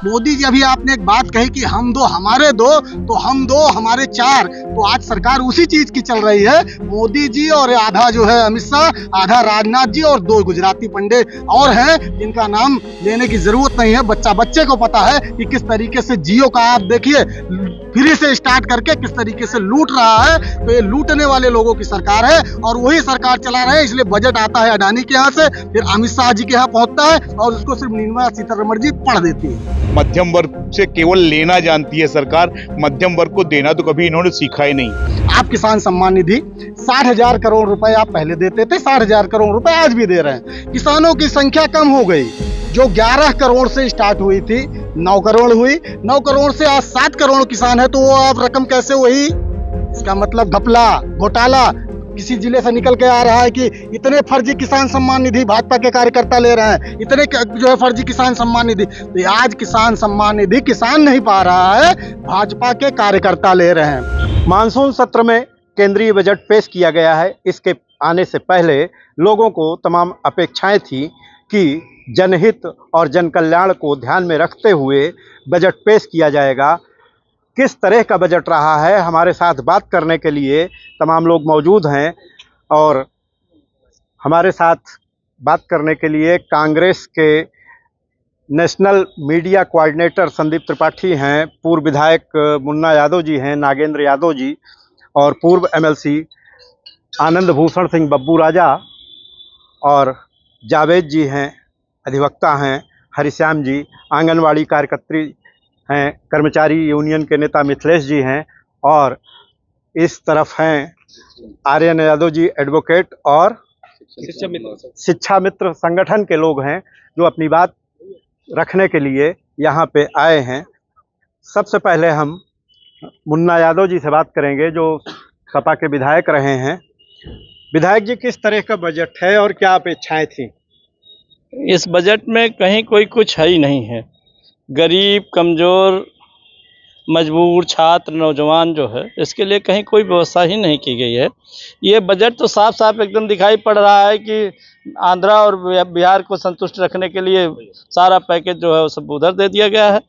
मोदी जी, अभी आपने एक बात कही कि हम दो हमारे दो, तो हम दो हमारे चार, तो आज सरकार उसी चीज की चल रही है। मोदी जी और आधा जो है अमित शाह, आधा राजनाथ जी और दो गुजराती पंडे और हैं जिनका नाम लेने की जरूरत नहीं है। बच्चे को पता है कि किस तरीके से जियो का आप देखिए फ्री से स्टार्ट करके किस तरीके से लूट रहा है। तो ये लूटने वाले लोगों की सरकार है और वही सरकार चला रहे हैं। इसलिए बजट आता है अडानी के यहाँ से, फिर अमित शाह जी के यहाँ पहुंचता है और उसको सिर्फ निर्मला सीतारमण जी पढ़ देती है। मध्यम वर्ग से केवल लेना जानती है सरकार, मध्यम वर्ग को देना तो कभी इन्होंने सीखा ही नहीं। आप किसान सम्मान निधि 60,000 करोड़ रुपए आप पहले देते थे, 60,000 करोड़ रुपए आज भी दे रहे हैं। किसानों की संख्या कम हो गई, जो 11 करोड़ से स्टार्ट हुई थी 9 करोड़ हुई, 9 करोड़ से आज 7 करोड़ किसान है। तो वो आप रकम कैसे वही? इसका मतलब घपला, घोटाला किसी जिले से निकल के आ रहा है कि इतने फर्जी किसान सम्मान निधि भाजपा के कार्यकर्ता ले रहे हैं, इतने जो है फर्जी किसान सम्मान निधि। तो आज किसान सम्मान निधि किसान नहीं पा रहा है, भाजपा के कार्यकर्ता ले रहे हैं। मानसून सत्र में केंद्रीय बजट पेश किया गया है। इसके आने से पहले लोगों को तमाम अपेक्षाएं थी कि जनहित और जन कल्याण को ध्यान में रखते हुए बजट पेश किया जाएगा। किस तरह का बजट रहा है, हमारे साथ बात करने के लिए तमाम लोग मौजूद हैं और हमारे साथ बात करने के लिए कांग्रेस के national media coordinator Sandeep Tripathi हैं, पूर्व विधायक मुन्ना यादव जी हैं, नागेंद्र यादव जी और पूर्व एमएलसी आनंद भूषण सिंह बब्बू राजा और जावेद जी हैं, अधिवक्ता हैं, हरिश्याम जी आंगनवाड़ी कार्यकर्त्री हैं, कर्मचारी यूनियन के नेता मिथिलेश जी हैं और इस तरफ हैं आर्यन यादव जी एडवोकेट और शिक्षा मित्र संगठन के लोग हैं जो अपनी बात रखने के लिए यहाँ पे आए हैं। सबसे पहले हम मुन्ना यादव जी से बात करेंगे जो सपा के विधायक रहे हैं। विधायक जी, किस तरह का बजट है और क्या अपेक्षाएं थी? इस बजट में कहीं कोई कुछ है ही नहीं है। गरीब, कमज़ोर, मजबूर, छात्र, नौजवान जो है इसके लिए कहीं कोई व्यवस्था ही नहीं की गई है। ये बजट तो साफ साफ एकदम दिखाई पड़ रहा है कि आंध्रा और बिहार को संतुष्ट रखने के लिए सारा पैकेज जो है वो सब उधर दे दिया गया है।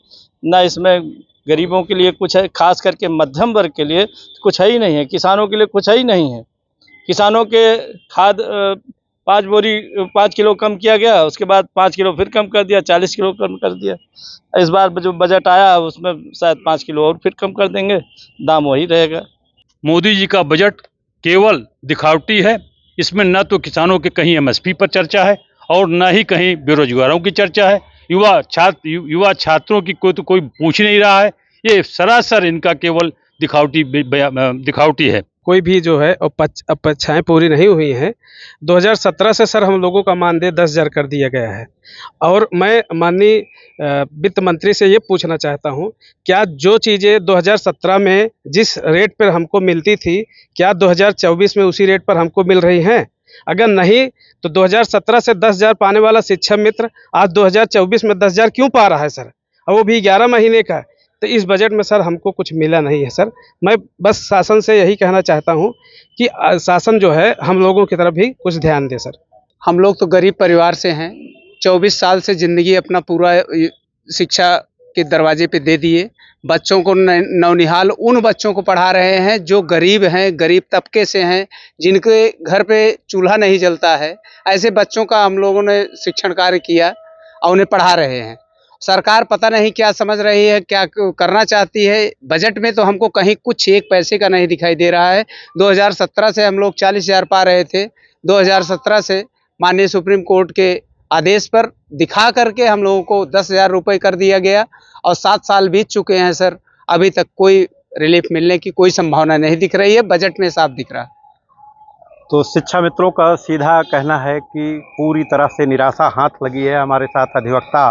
ना इसमें गरीबों के लिए कुछ है, खास करके मध्यम वर्ग के लिए कुछ है ही नहीं है। किसानों के लिए कुछ है ही नहीं है। किसानों के खाद 5 किलो कम किया गया, उसके बाद 5 किलो फिर कम कर दिया, 40 किलो कम कर दिया। इस बार जो बजट आया उसमें शायद 5 किलो और फिर कम कर देंगे, दाम वही रहेगा। मोदी जी का बजट केवल दिखावटी है। इसमें न तो किसानों के कहीं एमएसपी पर चर्चा है और न ही कहीं बेरोजगारों की चर्चा है। युवा छात्रों की कोई पूछ नहीं रहा है। ये सरासर इनका केवल दिखावटी है। कोई भी जो है अपेक्षाएं पूरी नहीं हुई हैं। 2017 से सर हम लोगों का मानदेय 10,000 कर दिया गया है और मैं माननीय वित्त मंत्री से ये पूछना चाहता हूँ, क्या जो चीज़ें 2017 में जिस रेट पर हमको मिलती थी, क्या 2024 में उसी रेट पर हमको मिल रही हैं? अगर नहीं तो 2017 से 10,000 पाने वाला शिक्षा मित्र आज 2024 में 10,000 क्यों पा रहा है सर, और वो भी 11 महीने का? तो इस बजट में सर हमको कुछ मिला नहीं है। सर मैं बस शासन से यही कहना चाहता हूं कि शासन जो है हम लोगों की तरफ भी कुछ ध्यान दे। सर हम लोग तो गरीब परिवार से हैं, 24 साल से ज़िंदगी अपना पूरा शिक्षा के दरवाजे पे दे दिए। बच्चों को नौनिहाल उन बच्चों को पढ़ा रहे हैं जो गरीब हैं, गरीब तबके से हैं, जिनके घर पे चूल्हा नहीं जलता है। ऐसे बच्चों का हम लोगों ने शिक्षण कार्य किया और उन्हें पढ़ा रहे हैं। सरकार पता नहीं क्या समझ रही है, क्या करना चाहती है। बजट में तो हमको कहीं कुछ एक पैसे का नहीं दिखाई दे रहा है। 2017 से हम लोग 40,000 पा रहे थे, 2017 से माननीय सुप्रीम कोर्ट के आदेश पर दिखा करके हम लोगों को 10,000 रुपये कर दिया गया और 7 साल बीत चुके हैं सर, अभी तक कोई रिलीफ मिलने की कोई संभावना नहीं दिख रही है। बजट में साफ दिख रहा है। तो शिक्षा मित्रों का सीधा कहना है कि पूरी तरह से निराशा हाथ लगी है। हमारे साथ अधिवक्ता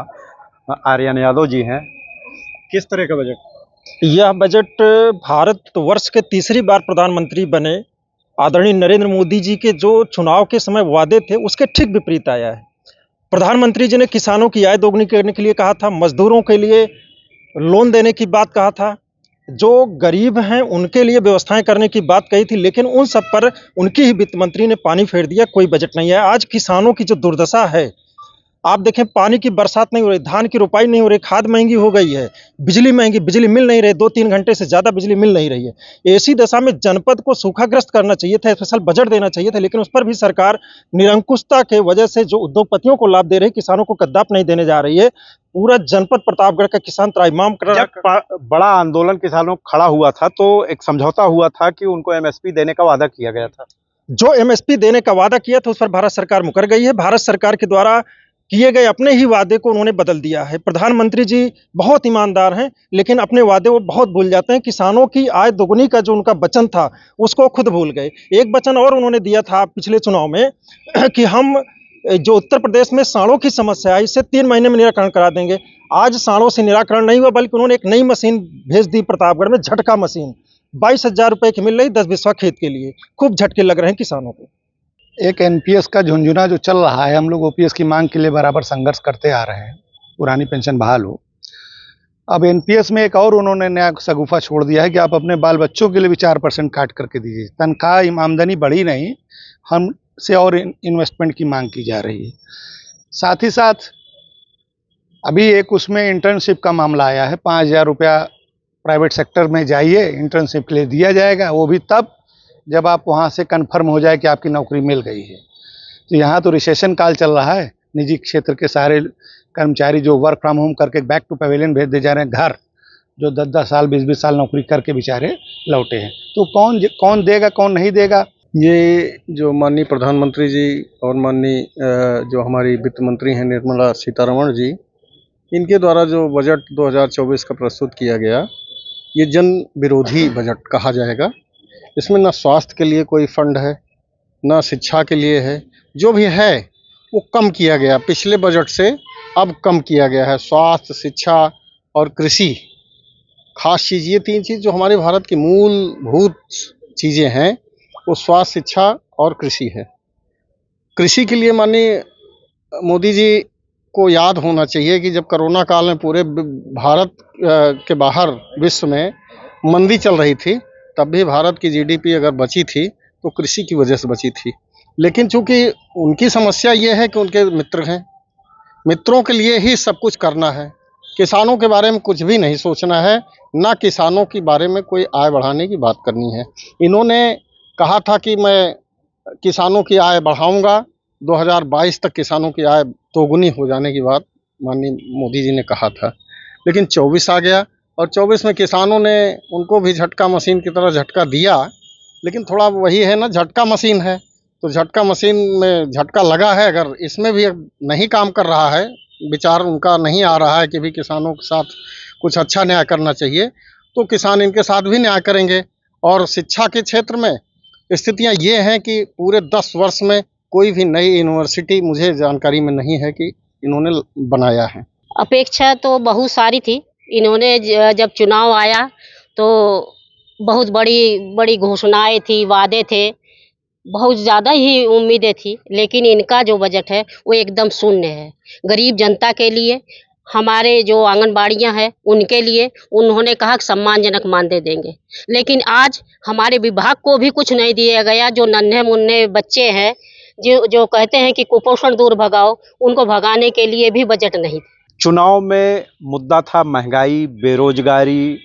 आर्यन यादव जी हैं। किस तरह का बजट? यह बजट भारतवर्ष के तीसरी बार प्रधानमंत्री बने आदरणीय नरेंद्र मोदी जी के जो चुनाव के समय वादे थे उसके ठीक विपरीत आया है। प्रधानमंत्री जी ने किसानों की आय दोगुनी करने के लिए कहा था, मजदूरों के लिए लोन देने की बात कहा था, जो गरीब हैं उनके लिए व्यवस्थाएं करने की बात कही थी, लेकिन उन सब पर उनकी ही वित्त मंत्री ने पानी फेर दिया। कोई बजट नहीं है। आज किसानों की जो दुर्दशा है आप देखें पानी की बरसात नहीं हो रही, धान की रोपाई नहीं हो रही, खाद महंगी हो गई है, बिजली महंगी, बिजली मिल नहीं रही, 2-3 घंटे से ज़्यादा बिजली मिल नहीं रही है। ऐसी दशा में जनपद को सूखाग्रस्त करना चाहिए था, स्पेशल बजट देना चाहिए था, लेकिन उस पर भी सरकार निरंकुशता के वजह से जो उद्योगपतियों को लाभ दे रही है, किसानों को कद्दाफ नहीं देने जा रही है। पूरा जनपद प्रतापगढ़ का किसान त्राहिमाम कर रहा जब बड़ा आंदोलन किसानों खड़ा हुआ था तो एक समझौता हुआ था कि उनको एमएसपी देने का वादा किया गया था। जो एमएसपी देने का वादा किया था उस पर भारत सरकार मुकर गई है। भारत सरकार के द्वारा किए गए अपने ही वादे को उन्होंने बदल दिया है। प्रधानमंत्री जी बहुत ईमानदार हैं, लेकिन अपने वादे वो बहुत भूल जाते हैं। किसानों की आय दोगुनी का जो उनका वचन था उसको खुद भूल गए। एक वचन और उन्होंने दिया था पिछले चुनाव में कि हम जो उत्तर प्रदेश में सांडों की समस्या है इससे 3 महीने में निराकरण करा देंगे। आज सांडों से निराकरण नहीं हुआ, बल्कि उन्होंने एक नई मशीन भेज दी प्रतापगढ़ में, झटका मशीन 22,000 रुपए की मिल रही 10 बिस्वा खेत के लिए। खूब झटके लग रहे हैं किसानों को। एक एनपीएस का झुंझुना जो चल रहा है, हम लोग ओपीएस की मांग के लिए बराबर संघर्ष करते आ रहे हैं, पुरानी पेंशन बहाल हो। अब एनपीएस में एक और उन्होंने नया शगुफा छोड़ दिया है कि आप अपने बाल बच्चों के लिए भी 4% काट करके दीजिए। तनख्वाह आमदनी बढ़ी नहीं, हमसे और इन्वेस्टमेंट की मांग की जा रही है। साथ ही साथ अभी एक उसमें इंटर्नशिप का मामला आया है, 5,000 रुपया प्राइवेट सेक्टर में जाइए, इंटर्नशिप के लिए दिया जाएगा, वो भी तब जब आप वहाँ से कन्फर्म हो जाए कि आपकी नौकरी मिल गई है। तो यहाँ तो रिसेशन काल चल रहा है, निजी क्षेत्र के सारे कर्मचारी जो वर्क फ्रॉम होम करके बैक टू पवेलियन भेज दे जा रहे हैं घर, जो 10-10 साल 20-20 साल नौकरी करके बेचारे लौटे हैं। तो कौन देगा कौन नहीं देगा। ये जो माननीय प्रधानमंत्री जी और माननीय जो हमारी वित्त मंत्री हैं निर्मला सीतारमण जी, इनके द्वारा जो बजट 2024 का प्रस्तुत किया गया, ये जन विरोधी बजट कहा जाएगा। इसमें ना स्वास्थ्य के लिए कोई फंड है, ना शिक्षा के लिए है। जो भी है वो कम किया गया, पिछले बजट से अब कम किया गया है। स्वास्थ्य, शिक्षा और कृषि, खास चीज़ ये 3 चीज़ जो हमारे भारत की मूलभूत चीज़ें हैं, वो स्वास्थ्य, शिक्षा और कृषि है। कृषि के लिए माननीय मोदी जी को याद होना चाहिए कि जब कोरोना काल में पूरे भारत के बाहर विश्व में मंदी चल रही थी, तब भी भारत की जीडीपी अगर बची थी तो कृषि की वजह से बची थी। लेकिन चूंकि उनकी समस्या ये है कि उनके मित्र हैं, मित्रों के लिए ही सब कुछ करना है, किसानों के बारे में कुछ भी नहीं सोचना है, ना किसानों के बारे में कोई आय बढ़ाने की बात करनी है। इन्होंने कहा था कि मैं किसानों की आय बढ़ाऊंगा, 2022 तक किसानों की आय दोगुनी हो जाने की बात माननीय मोदी जी ने कहा था। लेकिन 24 आ गया और 24 में किसानों ने उनको भी झटका मशीन की तरह झटका दिया, लेकिन थोड़ा वही है ना, झटका मशीन है तो झटका मशीन में झटका लगा है। अगर इसमें भी नहीं काम कर रहा है, विचार उनका नहीं आ रहा है कि भी किसानों के साथ कुछ अच्छा न्याय करना चाहिए, तो किसान इनके साथ भी न्याय करेंगे। और शिक्षा के क्षेत्र में स्थितियां ये हैं कि पूरे 10 वर्ष में कोई भी नई यूनिवर्सिटी मुझे जानकारी में नहीं है कि इन्होंने बनाया है। अपेक्षा तो बहुत सारी थी। इन्होंने जब चुनाव आया तो बहुत बड़ी बड़ी घोषणाएं थी, वादे थे, बहुत ज़्यादा ही उम्मीदें थी। लेकिन इनका जो बजट है वो एकदम शून्य है। गरीब जनता के लिए, हमारे जो आंगनबाड़ियां हैं उनके लिए उन्होंने कहा कि सम्मानजनक मानदेय देंगे, लेकिन आज हमारे विभाग को भी कुछ नहीं दिया गया। जो नन्हे मुन्ने बच्चे हैं जो कहते हैं कि कुपोषण दूर भगाओ, उनको भगाने के लिए भी बजट नहीं। चुनाव में मुद्दा था महंगाई, बेरोजगारी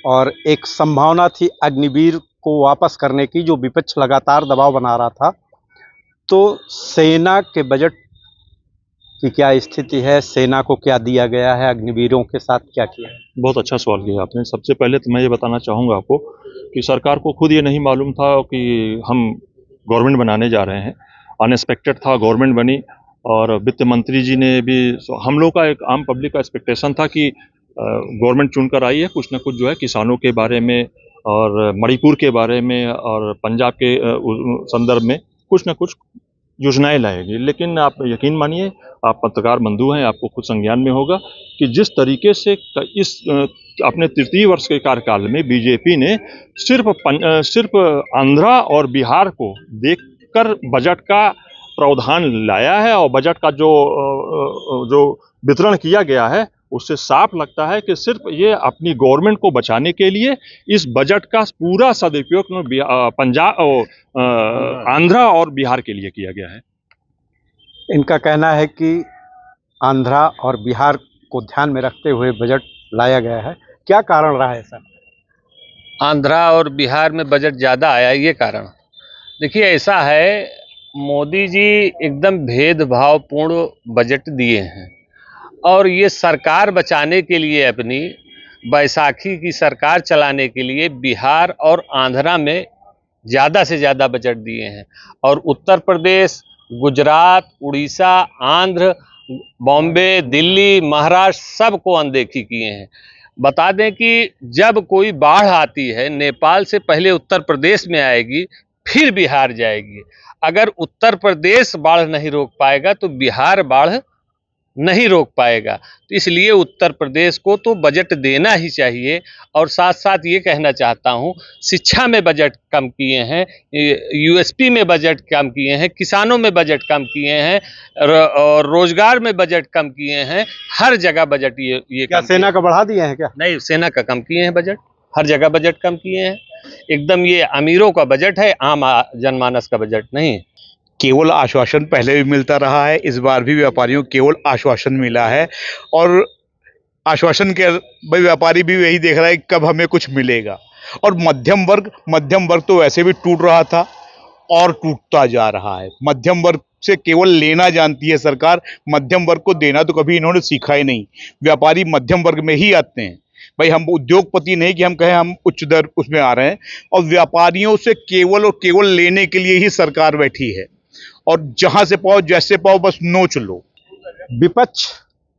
और एक संभावना थी अग्निवीर को वापस करने की, जो विपक्ष लगातार दबाव बना रहा था। तो सेना के बजट की क्या स्थिति है, सेना को क्या दिया गया है, अग्निवीरों के साथ क्या किया है? बहुत अच्छा सवाल किया आपने। सबसे पहले तो मैं ये बताना चाहूँगा आपको कि सरकार को खुद ये नहीं मालूम था कि हम गवर्नमेंट बनाने जा रहे हैं। अनएक्सपेक्टेड था, गवर्नमेंट बनी और वित्त मंत्री जी ने भी, हम लोग का एक आम पब्लिक का एक्सपेक्टेशन था कि गवर्नमेंट चुनकर आई है, कुछ ना कुछ जो है किसानों के बारे में और मणिपुर के बारे में और पंजाब के संदर्भ में कुछ ना कुछ योजनाएं लाएगी। लेकिन आप यकीन मानिए, आप पत्रकार बंधु हैं, आपको खुद संज्ञान में होगा कि जिस तरीके से इस अपने तृतीय वर्ष के कार्यकाल में बीजेपी ने सिर्फ आंध्रा और बिहार को देखकर बजट का प्रावधान लाया है और बजट का जो वितरण किया गया है, उससे साफ लगता है कि सिर्फ ये अपनी गवर्नमेंट को बचाने के लिए इस बजट का पूरा सदुपयोग पंजाब आंध्रा और बिहार के लिए किया गया है। इनका कहना है कि आंध्रा और बिहार को ध्यान में रखते हुए बजट लाया गया है, क्या कारण रहा है सर? आंध्रा और बिहार में बजट ज़्यादा आया, ये कारण देखिए ऐसा है, मोदी जी एकदम भेदभावपूर्ण बजट दिए हैं और ये सरकार बचाने के लिए, अपनी बैसाखी की सरकार चलाने के लिए बिहार और आंध्रा में ज़्यादा से ज़्यादा बजट दिए हैं और उत्तर प्रदेश, गुजरात, उड़ीसा, आंध्र, बॉम्बे, दिल्ली, महाराष्ट्र सबको अनदेखी किए हैं। बता दें कि जब कोई बाढ़ आती है नेपाल से पहले उत्तर प्रदेश में आएगी, फिर बिहार जाएगी। अगर उत्तर प्रदेश बाढ़ नहीं रोक पाएगा तो बिहार बाढ़ नहीं रोक पाएगा। तो इसलिए उत्तर प्रदेश को तो बजट देना ही चाहिए। और साथ साथ ये कहना चाहता हूँ, शिक्षा में बजट कम किए हैं, यूएसपी में बजट कम किए हैं, किसानों में बजट कम किए हैं और रोजगार में बजट कम किए हैं। हर जगह बजट ये क्या सेना का बढ़ा दिए हैं क्या? नहीं, सेना का कम किए हैं बजट, हर जगह बजट कम किए हैं। एकदम ये अमीरों का बजट है, आम जनमानस का बजट नहीं। केवल आश्वासन पहले भी मिलता रहा है, इस बार भी व्यापारियों को केवल आश्वासन मिला है और आश्वासन के भाई व्यापारी भी यही देख रहा है कि कब हमें कुछ मिलेगा। और मध्यम वर्ग तो वैसे भी टूट रहा था और टूटता जा रहा है। मध्यम वर्ग से केवल लेना जानती है सरकार, मध्यम वर्ग को देना तो कभी इन्होंने सीखा ही नहीं। व्यापारी मध्यम वर्ग में ही आते हैं भाई, हम उद्योगपति नहीं कि हम कहें हम उच्च दर उसमें आ रहे हैं। और व्यापारियों से केवल और केवल लेने के लिए ही सरकार बैठी है और जहां से पाओ जैसे पाओ बस नोच लो। विपक्ष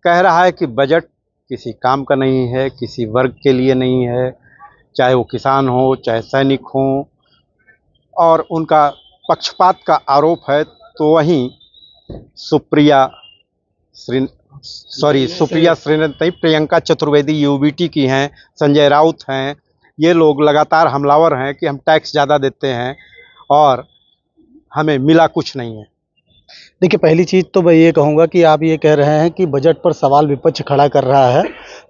कह रहा है कि बजट किसी काम का नहीं है, किसी वर्ग के लिए नहीं है, चाहे वो किसान हो चाहे सैनिक हो, और उनका पक्षपात का आरोप है। तो वहीं सुप्रिया श्रीनेत नहीं, प्रियंका चतुर्वेदी यूबीटी की हैं, संजय राउत हैं, ये लोग लगातार हमलावर हैं कि हम टैक्स ज़्यादा देते हैं और हमें मिला कुछ नहीं है। देखिए, पहली चीज़ तो मैं ये कहूँगा कि आप ये कह रहे हैं कि बजट पर सवाल विपक्ष खड़ा कर रहा है,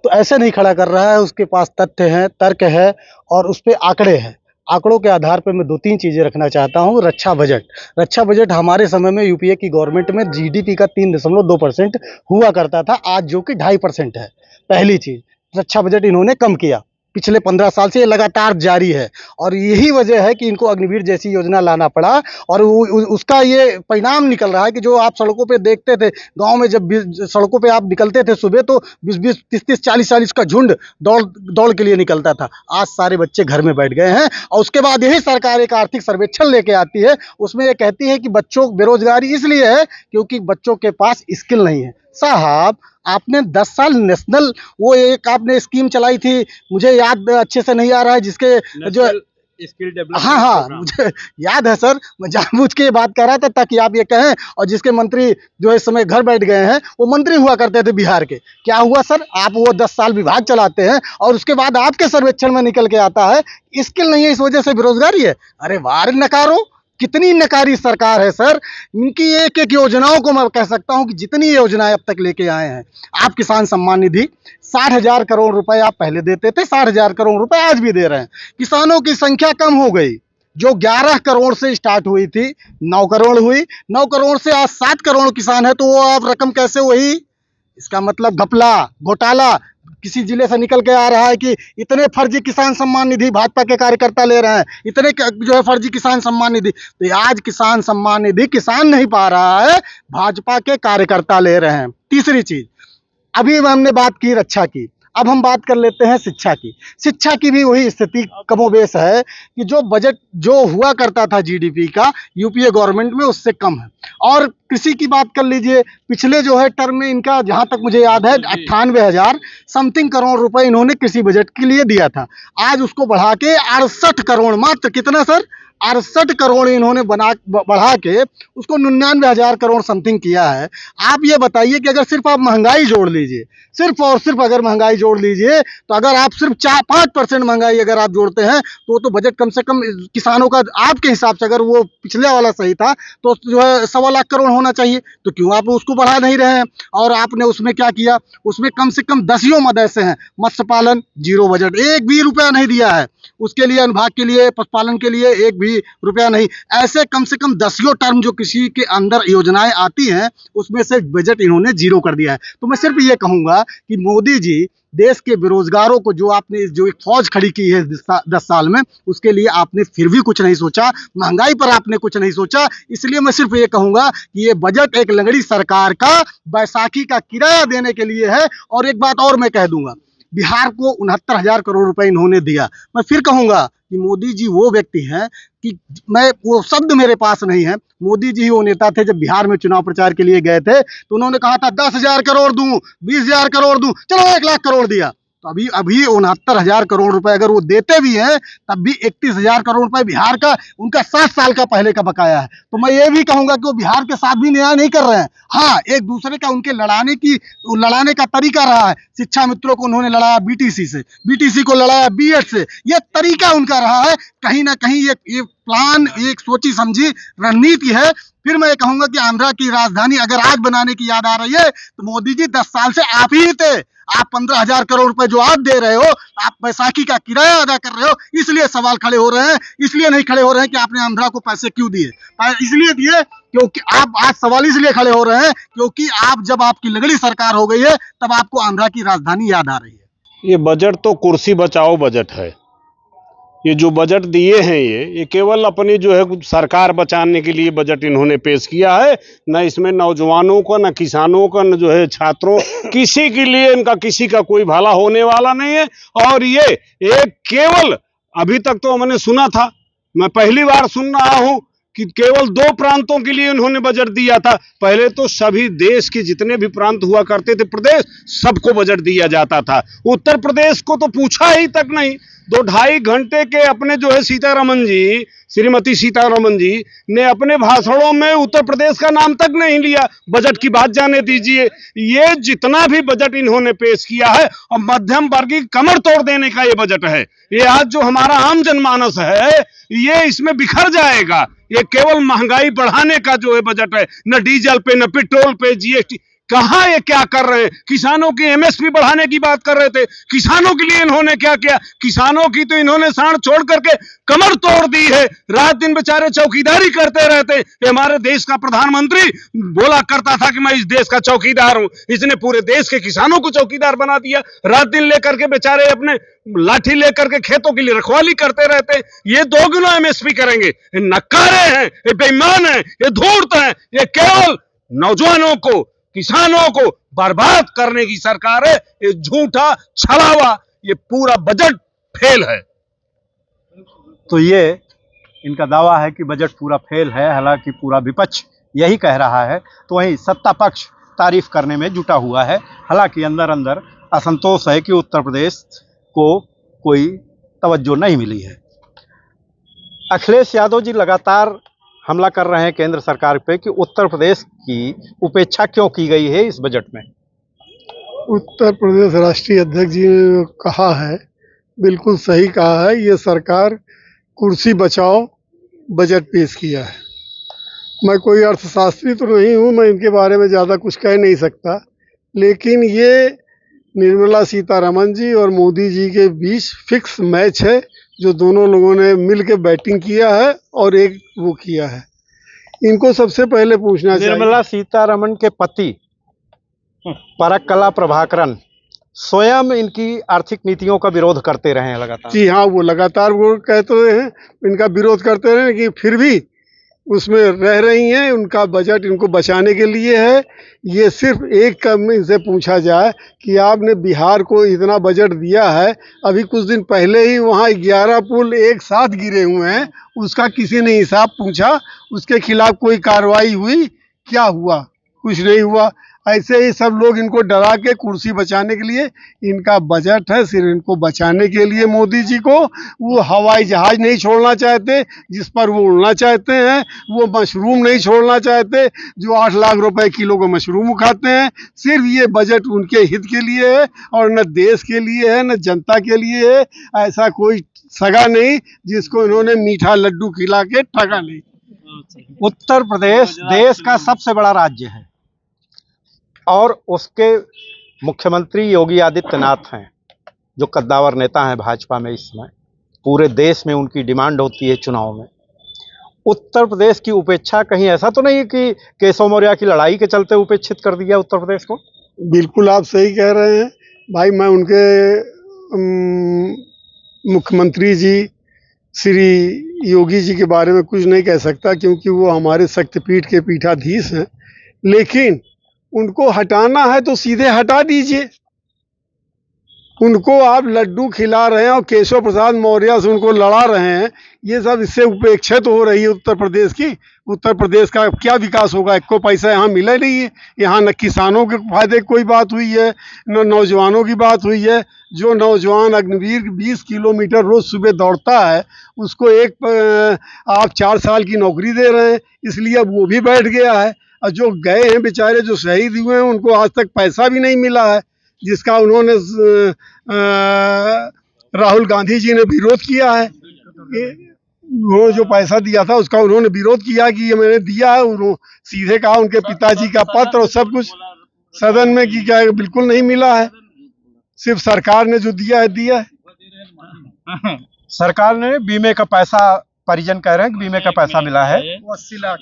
तो ऐसे नहीं खड़ा कर रहा है। उसके पास तथ्य हैं, तर्क है और उस पर आंकड़े हैं। आंकड़ों के आधार पर मैं 2-3 चीज़ें रखना चाहता हूँ। रक्षा बजट हमारे समय में यूपीए की गवर्नमेंट में जीडीपी का 3.2% हुआ करता था, आज जो कि 2.5% है। पहली चीज़, रक्षा बजट इन्होंने कम किया, पिछले 15 साल से ये लगातार जारी है और यही वजह है कि इनको अग्निवीर जैसी योजना लाना पड़ा और उसका ये परिणाम निकल रहा है कि जो आप सड़कों पे देखते थे, गांव में जब सड़कों पे आप निकलते थे सुबह तो 20-20, 30-30, 40-40 का झुंड दौड़ के लिए निकलता था। आज सारे बच्चे घर में बैठ गए हैं और उसके बाद यही सरकार एक आर्थिक सर्वेक्षण लेके आती है, उसमें ये कहती है कि बच्चों बेरोजगारी इसलिए है क्योंकि बच्चों के पास स्किल नहीं है। साहब, आपने 10 साल नेशनल वो एक आपने स्कीम चलाई थी, मुझे याद अच्छे से नहीं आ रहा है, जिसके जो स्किल डेवलपमेंट, हाँ मुझे याद है सर, मैं जानबूझ के ये बात कर रहा था ताकि आप ये कहें। और जिसके मंत्री जो इस समय घर बैठ गए हैं वो मंत्री हुआ करते थे बिहार के। क्या हुआ सर, आप वो 10 साल विभाग चलाते हैं और उसके बाद आपके सर्वेक्षण में निकल के आता है स्किल नहीं है, इस वजह से बेरोजगारी है। अरे वार नकारो, कितनी नकारी सरकार है सर। इनकी एक एक योजनाओं को मैं कह सकता हूं कि जितनी योजनाएं अब तक लेके आए हैं, आप किसान सम्मान निधि 60,000 करोड़ रुपए आप पहले देते थे, 60,000 करोड़ रुपए आज भी दे रहे हैं। किसानों की संख्या कम हो गई, जो 11 करोड़ से स्टार्ट हुई थी 9 करोड़ हुई, 9 करोड़ से आज 7 करोड़ किसान है। तो वो अब रकम कैसे हुई? इसका मतलब घपला, घोटाला किसी जिले से निकल के आ रहा है कि इतने फर्जी किसान सम्मान निधि भाजपा के कार्यकर्ता ले रहे हैं, इतने जो है फर्जी किसान सम्मान निधि। तो आज किसान सम्मान निधि किसान नहीं पा रहा है, भाजपा के कार्यकर्ता ले रहे हैं। तीसरी चीज, अभी हमने बात की रक्षा की, अब हम बात कर लेते हैं शिक्षा की। शिक्षा की भी वही स्थिति कमोबेश है कि जो बजट जो हुआ करता था जीडीपी का यूपीए गवर्नमेंट में उससे कम है। और कृषि की बात कर लीजिए, पिछले जो है टर्म में इनका जहां तक मुझे याद है 98,000 समथिंग करोड़ रुपए इन्होंने कृषि बजट के लिए दिया था। आज उसको बढ़ा के 68 करोड़, मात्र कितना सर, 68 करोड़ इन्होंने बढ़ा के उसको 99,000 करोड़ समथिंग किया है। आप ये बताइए कि अगर सिर्फ आप महंगाई जोड़ लीजिए, सिर्फ और सिर्फ अगर महंगाई जोड़ लीजिए, तो अगर आप सिर्फ 4-5% महंगाई अगर आप जोड़ते हैं तो बजट कम से कम किसानों का आपके हिसाब से, अगर वो पिछले वाला सही था तो जो है 1.25 लाख करोड़ होना चाहिए, तो क्यों आप उसको बढ़ा नहीं रहे हैं? और आपने उसमें क्या किया, उसमें कम से कम 10 मद ऐसे हैं, मत्स्य पालन जीरो बजट, एक भी रुपया नहीं दिया है उसके लिए, अनुभाग के लिए, पशुपालन के लिए एक भी रुपया नहीं। ऐसे कम से कम 10 टर्म जो किसी के अंदर योजनाएं आती हैं उसमें से बजट इन्होंने जीरो कर दिया है। तो मैं सिर्फ ये कहूंगा कि मोदी जी देश के बेरोजगारों को जो आपने जो एक फौज खड़ी की है 10 साल में, उसके लिए आपने फिर भी कुछ नहीं सोचा, महंगाई पर आपने कुछ नहीं सोचा। इसलिए मैं सिर्फ ये कहूंगा कि ये बजट एक लंगड़ी सरकार का बैसाखी का किराया देने के लिए है। और एक बात और मैं कह दूंगा, बिहार को 69,000 करोड़ रुपए इन्होंने दिया। मैं फिर कहूंगा कि मोदी जी वो व्यक्ति हैं कि मैं वो शब्द मेरे पास नहीं है, मोदी जी ही वो नेता थे जब बिहार में चुनाव प्रचार के लिए गए थे तो उन्होंने कहा था 10,000 करोड़ दूं, 20,000 करोड़ दूं, चलो 1 लाख करोड़ दिया। तो अभी 69,000 करोड़ रुपए अगर वो देते भी हैं तब भी 31,000 करोड़ रुपए बिहार का उनका 7 साल का पहले का बकाया है। तो मैं ये भी कहूंगा कि वो बिहार के साथ भी न्याय नहीं कर रहे हैं। हाँ, एक दूसरे का उनके लड़ाने का तरीका रहा है। शिक्षा मित्रों को उन्होंने लड़ाया बीटीसी से, बीटीसी को लड़ाया बीएड से, ये तरीका उनका रहा है। कहीं ना कहीं ये प्लान, एक सोची समझी रणनीति है। फिर मैं कहूंगा कि आंध्रा की राजधानी अगर आज बनाने की याद आ रही है तो मोदी जी 10 साल से आप ही थे। आप 15,000 करोड़ रुपए जो आप दे रहे हो, आप बैसाखी का किराया अदा कर रहे हो, इसलिए सवाल खड़े हो रहे हैं। इसलिए नहीं खड़े हो रहे हैं कि आपने आंध्रा को पैसे क्यों दिए, इसलिए दिए क्योंकि आप आज सवाल इसलिए खड़े हो रहे हैं क्योंकि आप जब आपकी लगड़ी सरकार हो गई है तब आपको आंध्रा की राजधानी याद आ रही है। ये बजट तो कुर्सी बचाओ बजट है। ये जो बजट दिए हैं ये केवल अपनी जो है सरकार बचाने के लिए बजट इन्होंने पेश किया है। न इसमें नौजवानों का, न किसानों का, न जो है छात्रों, किसी के लिए इनका किसी का कोई भला होने वाला नहीं है। और ये एक केवल अभी तक तो मैंने सुना था, मैं पहली बार सुन रहा हूं कि केवल 2 प्रांतों के लिए उन्होंने बजट दिया था। पहले तो सभी देश के जितने भी प्रांत हुआ करते थे प्रदेश, सबको बजट दिया जाता था। उत्तर प्रदेश को तो पूछा ही तक नहीं। 2-2.5 घंटे के अपने जो है सीतारमण जी, श्रीमती सीतारमण जी ने अपने भाषणों में उत्तर प्रदेश का नाम तक नहीं लिया। बजट की बात जाने दीजिए। ये जितना भी बजट इन्होंने पेश किया है और मध्यम वर्ग की कमर तोड़ देने का ये बजट है। ये आज जो हमारा आम जनमानस है ये इसमें बिखर जाएगा। ये केवल महंगाई बढ़ाने का जो है बजट है, न डीजल पे, न पेट्रोल पे जीएसटी। कहां ये क्या कर रहे हैं? किसानों की एमएसपी बढ़ाने की बात कर रहे थे, किसानों के लिए इन्होंने क्या किया? किसानों की तो इन्होंने साड़ छोड़ करके कमर तोड़ दी है। रात दिन बेचारे चौकीदारी करते रहते। हमारे देश का प्रधानमंत्री बोला करता था कि मैं इस देश का चौकीदार हूं। इसने पूरे देश के किसानों को चौकीदार बना दिया। रात दिन लेकर के बेचारे अपने लाठी लेकर के खेतों के लिए रखवाली करते रहते। ये 2 गुना एमएसपी करेंगे। ये नक्कारे हैं, ये बेईमान हैं, ये धूर्त हैं। ये केवल नौजवानों को, किसानों को बर्बाद करने की सरकार है। ये झूठा छलावा, ये पूरा बजट फेल है। तो ये इनका दावा है कि बजट पूरा फेल है, हालांकि पूरा विपक्ष यही कह रहा है। तो वहीं सत्ता पक्ष तारीफ करने में जुटा हुआ है। हालांकि अंदर अंदर असंतोष है कि उत्तर प्रदेश को कोई तवज्जो नहीं मिली है। अखिलेश यादव जी लगातार हमला कर रहे हैं केंद्र सरकार पे कि उत्तर प्रदेश की उपेक्षा क्यों की गई है इस बजट में। उत्तर प्रदेश राष्ट्रीय अध्यक्ष जी ने कहा है, बिल्कुल सही कहा है। ये सरकार कुर्सी बचाओ बजट पेश किया है। मैं कोई अर्थशास्त्री तो नहीं हूँ, मैं इनके बारे में ज़्यादा कुछ कह नहीं सकता, लेकिन ये निर्मला सीतारमण जी और मोदी जी के बीच फिक्स मैच है, जो दोनों लोगों ने मिल के बैटिंग किया है और एक वो किया है। इनको सबसे पहले पूछना चाहिए। निर्मला सीतारमण के पति परक्कला प्रभाकरन स्वयं इनकी आर्थिक नीतियों का विरोध करते रहे हैं लगातार। जी हाँ, वो लगातार वो कहते रहे हैं, इनका विरोध करते रहे, लेकिन फिर भी उसमें रह रही हैं। उनका बजट इनको बचाने के लिए है। ये सिर्फ एक कम इनसे पूछा जाए कि आपने बिहार को इतना बजट दिया है, अभी कुछ दिन पहले ही वहाँ 11 पुल एक साथ गिरे हुए हैं, उसका किसी ने हिसाब पूछा? उसके खिलाफ कोई कार्रवाई हुई? क्या हुआ? कुछ नहीं हुआ। ऐसे ही सब लोग इनको डरा के कुर्सी बचाने के लिए इनका बजट है। सिर्फ इनको बचाने के लिए मोदी जी को वो हवाई जहाज नहीं छोड़ना चाहते जिस पर वो उड़ना चाहते हैं, वो मशरूम नहीं छोड़ना चाहते जो 8 लाख रुपए किलो को मशरूम खाते हैं। सिर्फ ये बजट उनके हित के लिए है और न देश के लिए है, न जनता के लिए है। ऐसा कोई सगा नहीं जिसको इन्होंने मीठा लड्डू खिला के ठगा नहीं। उत्तर प्रदेश देश का सबसे बड़ा राज्य है और उसके मुख्यमंत्री योगी आदित्यनाथ हैं, जो कद्दावर नेता हैं भाजपा में इस समय। पूरे देश में उनकी डिमांड होती है चुनाव में। उत्तर प्रदेश की उपेक्षा कहीं ऐसा तो नहीं है कि केशव मौर्य की लड़ाई के चलते उपेक्षित कर दिया उत्तर प्रदेश को? बिल्कुल आप सही कह रहे हैं भाई। मैं उनके मुख्यमंत्री जी श्री योगी जी के बारे में कुछ नहीं कह सकता, क्योंकि वो हमारे शक्तिपीठ के पीठाधीश हैं। लेकिन उनको हटाना है तो सीधे हटा दीजिए। उनको आप लड्डू खिला रहे हैं और केशव प्रसाद मौर्य से उनको लड़ा रहे हैं। ये सब इससे उपेक्षित हो रही है उत्तर प्रदेश की। उत्तर प्रदेश का क्या विकास होगा? एक को पैसा यहाँ मिला नहीं है। यहाँ न किसानों के फायदे कोई बात हुई है, न नौजवानों की बात हुई है। जो नौजवान अग्निवीर 20 किलोमीटर रोज सुबह दौड़ता है, उसको आप 4 साल की नौकरी दे रहे हैं, इसलिए अब वो भी बैठ गया है। और जो गए हैं बेचारे, जो शहीद हुए हैं, उनको आज तक पैसा भी नहीं मिला है, जिसका उन्होंने राहुल गांधी जी ने विरोध किया है। वो जो पैसा दिया था उसका उन्होंने विरोध किया कि ये मैंने दिया है। उन्होंने सीधे कहा उनके पिताजी का पत्र और सब कुछ सदन में कि क्या बिल्कुल नहीं मिला है, सिर्फ सरकार ने जो दिया है दिया है। सरकार ने बीमे का पैसा, परिजन कह रहे हैं कि बीमे का पैसा मिला है 80 लाख।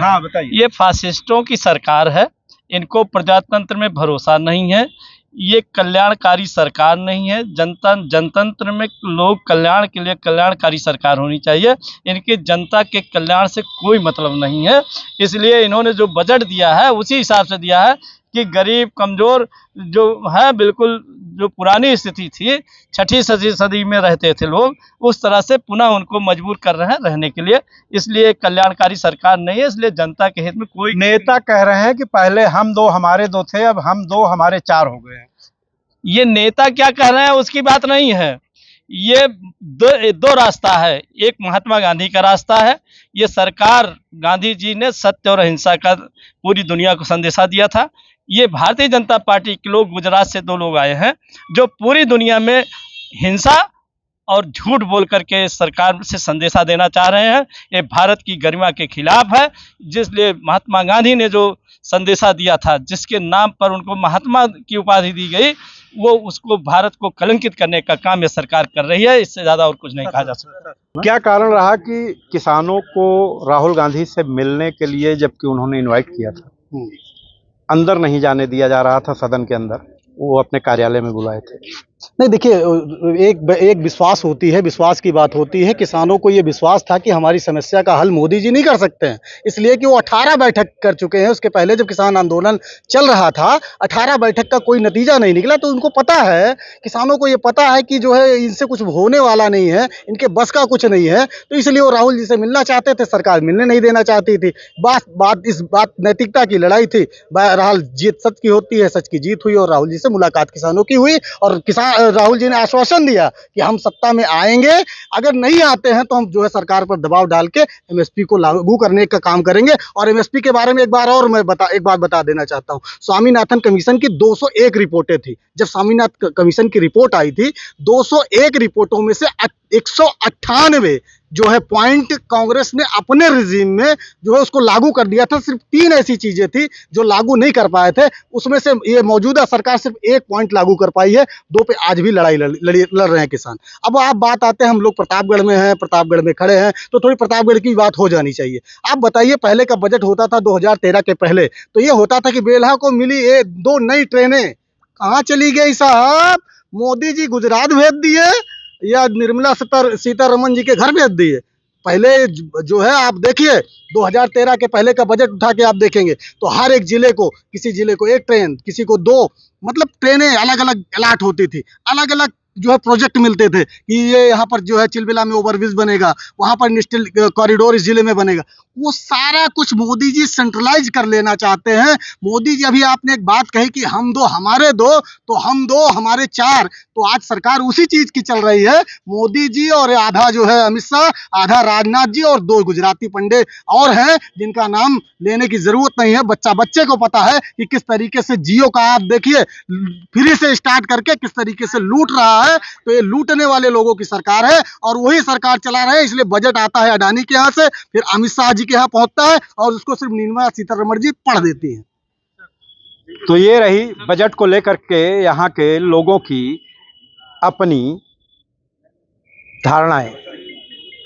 हाँ बताइए। ये फासिस्टों की सरकार है, इनको प्रजातंत्र में भरोसा नहीं है। ये कल्याणकारी सरकार नहीं है। जनतंत्र में लोग कल्याण के लिए कल्याणकारी सरकार होनी चाहिए। इनके जनता के कल्याण से कोई मतलब नहीं है। इसलिए इन्होंने जो बजट दिया है उसी हिसाब से दिया है कि गरीब कमज़ोर जो है, बिल्कुल जो पुरानी स्थिति थी, 6ठी सदी में रहते थे लोग, उस तरह से पुनः उनको मजबूर कर रहे हैं रहने के लिए। इसलिए कल्याणकारी सरकार नहीं है। इसलिए जनता के हित में कोई नेता कह रहे हैं कि पहले हम दो हमारे दो थे, अब हम दो हमारे 4 हो गए हैं। ये नेता क्या कह रहे हैं उसकी बात नहीं है। ये दो रास्ता है। एक महात्मा गांधी का रास्ता है। ये सरकार, गांधी जी ने सत्य और अहिंसा का पूरी दुनिया को संदेशा दिया था। ये भारतीय जनता पार्टी के लोग, गुजरात से 2 लोग आए हैं जो पूरी दुनिया में हिंसा और झूठ बोल करके सरकार से संदेशा देना चाह रहे हैं। ये भारत की गरिमा के खिलाफ है। जिसलिए महात्मा गांधी ने जो संदेशा दिया था, जिसके नाम पर उनको महात्मा की उपाधि दी गई, वो उसको भारत को कलंकित करने का काम ये सरकार कर रही है। इससे ज़्यादा और कुछ नहीं कहा जा सकता। क्या कारण रहा कि किसानों को राहुल गांधी से मिलने के लिए, जबकि उन्होंने इनवाइट किया था, अंदर नहीं जाने दिया जा रहा था सदन के अंदर, वो अपने कार्यालय में बुलाए थे? नहीं देखिए, एक विश्वास होती है, विश्वास की बात होती है। किसानों को ये विश्वास था कि हमारी समस्या का हल मोदी जी नहीं कर सकते हैं, इसलिए कि वो 18 बैठक कर चुके हैं। उसके पहले जब किसान आंदोलन चल रहा था, 18 बैठक का कोई नतीजा नहीं निकला। तो उनको पता है, किसानों को ये पता है कि जो है इनसे कुछ होने वाला नहीं है, इनके बस का कुछ नहीं है। तो इसलिए वो राहुल जी से मिलना चाहते थे, सरकार मिलने नहीं देना चाहती थी। बात नैतिकता की लड़ाई थी। बहरहाल जीत सच की होती है, सच की जीत हुई और राहुल जी से मुलाकात किसानों की हुई। और राहुल जी ने आश्वासन दिया कि हम सत्ता में आएंगे, अगर नहीं आते हैं तो हम जो है सरकार पर दबाव डाल के एमएसपी को लागू करने का काम करेंगे। और एमएसपी के बारे में एक बात बता देना चाहता हूं। स्वामीनाथन कमीशन की 201 रिपोर्टें थी। जब स्वामीनाथन कमीशन की रिपोर्ट आई थी, 201 रिपोर्टों में से 198 जो है पॉइंट कांग्रेस ने अपने रिजीम में जो है उसको लागू कर दिया था। सिर्फ 3 ऐसी चीजें थी जो लागू नहीं कर पाए थे। उसमें से ये मौजूदा सरकार सिर्फ 1 पॉइंट लागू कर पाई है। 2 पे आज भी लड़ाई लड़ रहे हैं किसान। अब आप बात आते हैं, हम लोग प्रतापगढ़ में हैं, प्रतापगढ़ में खड़े हैं, तो थोड़ी प्रतापगढ़ की बात हो जानी चाहिए। आप बताइए, पहले का बजट होता था 2013 के पहले, तो ये होता था कि बेल्हा को मिली 2 नई ट्रेनें, कहाँ चली गई साहब? मोदी जी गुजरात भेज दिए या निर्मला सीतारमण जी के घर भेज दिए? पहले जो है आप देखिए, 2013 के पहले का बजट उठा के आप देखेंगे तो हर एक जिले को, किसी जिले को 1 ट्रेन, किसी को 2, मतलब ट्रेनें अलग अलग अलॉट होती थी। अलग अलग जो है प्रोजेक्ट मिलते थे कि ये यहाँ पर जो है चिलबिला में ओवरब्रिज बनेगा, वहाँ पर नेशनल कॉरिडोर इस जिले में बनेगा। वो सारा कुछ मोदी जी सेंट्रलाइज कर लेना चाहते हैं। मोदी जी, अभी आपने एक बात कही कि हम 2 हमारे 2, तो हम 2 हमारे 4, तो आज सरकार उसी चीज की चल रही है। मोदी जी और आधा जो है अमित शाह, आधा राजनाथ जी और 2 गुजराती पंडे और हैं जिनका नाम लेने की जरूरत नहीं है। बच्चे को पता है कि किस तरीके से जियो का आप देखिए फ्री से स्टार्ट करके किस तरीके से लूट रहा है। है तो ये लूटने वाले लोगों की सरकार है और वही सरकार चला रहे हैं। इसलिए बजट आता है अडानी के यहाँ से, फिर अमित शाह जी के यहाँ पहुंचता है और उसको सिर्फ निर्मला सीतारमण जी पढ़ देती है। तो ये रही बजट को लेकर के यहाँ के लोगों की अपनी धारणाएं।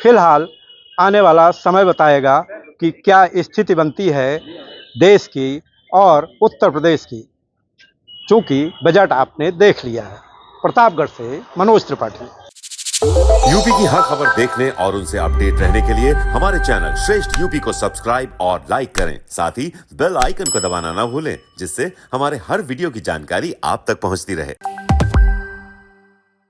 फिलहाल आने वाला समय बताएगा कि क्या स्थिति बनती है देश की और उत्तर प्रदेश की, चूंकि बजट आपने देख लिया है। प्रतापगढ़ से मनोज त्रिपाठी। यूपी की हर खबर देखने और उनसे अपडेट रहने के लिए हमारे चैनल श्रेष्ठ यूपी को सब्सक्राइब और लाइक करें। साथ ही बेल आइकन को दबाना ना भूलें, जिससे हमारे हर वीडियो की जानकारी आप तक पहुंचती रहे।